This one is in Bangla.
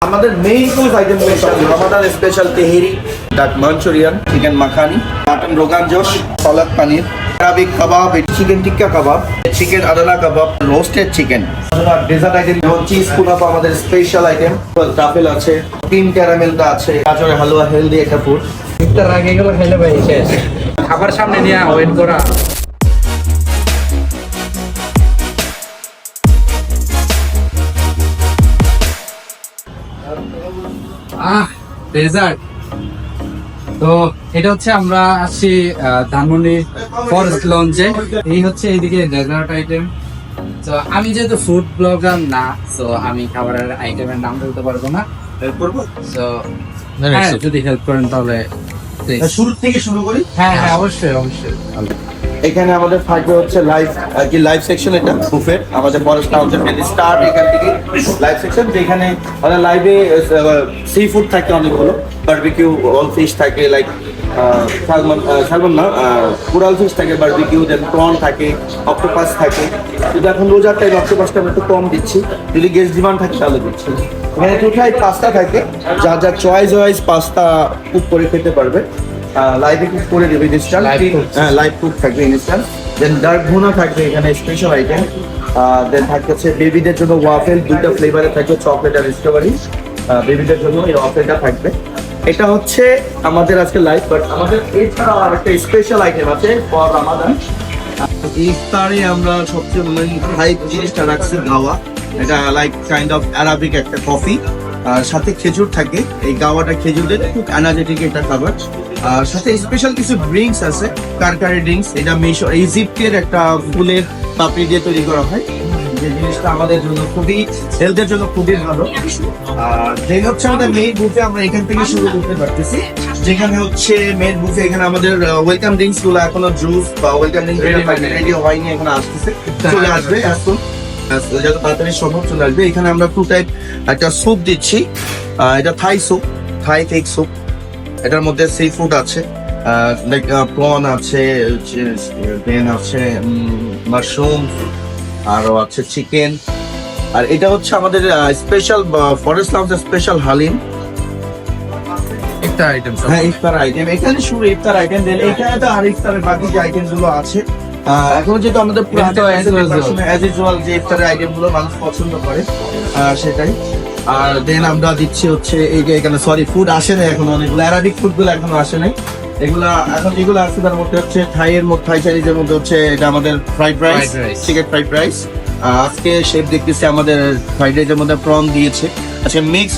আমাদের মেইন কোর্স আইটেম হচ্ছে রমাদান special tehari, duck Manchurian, chicken makhani, mutton rogan josh, salad paneer, Arabic kebab, chicken tikka kebab, chicken Adana kebab, roasted chicken. Dessert item cheese kunafa আমাদের স্পেশাল আইটেম, ট্রাফেল আছে, ক্রিম ক্যারামেলটা আছে, গাজরের হালুয়া, হেলদি একটা ফুড। ইফতার আগে এগুলো খেলে ভাই শেষ, খাবার সামনে নিয়ে ওয়েট করা। ডেজার্ট তো এটা হচ্ছে আমরা আসছি ধানমন্ডি ফরেস্ট লঞ্চে। এই হচ্ছে এইদিকে ডেজার্ট আইটেম। তো আমি যেহেতু ফুড ব্লগার না, তো আমি খাবারের আইটেমের নাম বলতে পারবো না। তো হ্যাঁ, যদি হেল্প করেন তাহলে please। শুরু থেকে শুরু করি। হ্যাঁ হ্যাঁ, অবশ্যই অবশ্যই। এখানে আমাদের থাকবে হচ্ছে লাইভ লাইভ সেকশন, এটা বুফেট আমাদের ফরেস্ট লাউঞ্জের মেন স্টার্ট এখান থেকে লাইভ সেকশন, যেখানে আমাদের লাইভে সি ফুড থাকে অনেকগুলো, বারবিকিউ অল ফিশ থাকে, লাইক সালমন না, কোরাল ফিশ থাকে, বারবিকিউ, দেন প্রন থাকে, অক্টোপাস থাকে। কিন্তু এখন রোজার টাইম অক্টোপাসটা আমরা একটু কম দিচ্ছি, যদি গেস্ট ডিমান্ড থাকে তাহলে দিচ্ছি। এখানে টোটাল পাস্তা থাকে, যা চয়েস ওয়াইজ পাস্তা কুক করে খেতে পারবে। লাইভে কুক করে দেবে ইনস্ট্যান্ট, হ্যাঁ লাইভ কুক থাকবে ইনস্ট্যান্ট। দেন ডার্ক ভুনা থাকবে এখানে স্পেশাল আইটেম। দেন থাকছে বেবিদের জন্য ওয়াফেল, দুইটা ফ্লেভারে থাকবে, চকলেট আর স্ট্রবেরি। বেবিদের জন্য এই ওয়াফেলটা থাকবে। এটা হচ্ছে আমাদের আজকে লাইভ, বাট আমাদের এছাড়াও আর একটা স্পেশাল আইটেম আছে ফর রামাদান। ইফতারে আমরা সবচেয়ে মেইন হাইপ জিনিসটা রাখছি গাওয়া। এটা লাইক কাইন্ড অফ আরাবিক একটা কফি, আর সাথে খেজুর থাকে। এই গাওয়াটা খেজুরের খুব এনার্জেটিক একটা খাবার। আর সাথে স্পেশাল কিছু ড্রিঙ্কস আছে, কারকারি ড্রিঙ্কস। এটা মিশর ইজিপ্টের একটা ফুলের পাপড়ি দিয়ে তৈরি করা হয়, যে জিনিসটা আমাদের জন্য খুবই হেলথের জন্য খুবই ভালো। আর দেন হচ্ছে আমাদের মেইন বুফে, আমরা এখান থেকে শুরু করতে পারতেছি। যেখানে হচ্ছে মেইন বুফে, এখানে আমাদের ওয়েলকাম ড্রিঙ্কস গুলো এখনো জুস বা ওয়েলকাম ড্রিঙ্কস রেডি হয়নি, এখন আসতেছে, চলে আসবে এখন যত তাড়াতাড়ি সম্ভব চলে আসবে। এখানে আমরা টু টাইপ একটা স্যুপ দিচ্ছি। এটা থাই স্যুপ, থাই ফিক স্যুপ। এটার মধ্যে সি ফুড আছে, লাইক প্রন আছে, দেন আছে মাশরুম, আরো আছে চিকেন। আর এটা হচ্ছে আমাদের স্পেশাল ফরেস্ট লাউঞ্জের স্পেশাল হালিম। ইফতার আইটেম। হ্যাঁ, ইফতার আইটেম এখানে শুরু, ইফতার আইটেম। দেন এখানে তো আর ইফতারের বাকি যে আইটেম গুলো আছে, এখন যেহেতু আমাদের অ্যাজ ইউজুয়াল যে ইফতারের আইটেম গুলো মানুষ পছন্দ করে, সেটাই। আর দেন আমরা দিচ্ছি হচ্ছে এই যে এখানে ফুড আসে না এখন, অনেকগুলো অ্যারাবিক ফুড গুলো এখনো আসে নাই। এগুলা এখন যেগুলো আসছে তার মধ্যে হচ্ছে থাই চাইনিজের মধ্যে হচ্ছে এটা আমাদের fried rice, chicken fried rice. আজকে শেফ দেখতেছি আমাদের ফ্রাইড রাইসের মধ্যে প্রন দিয়েছে, আচ্ছা মিক্স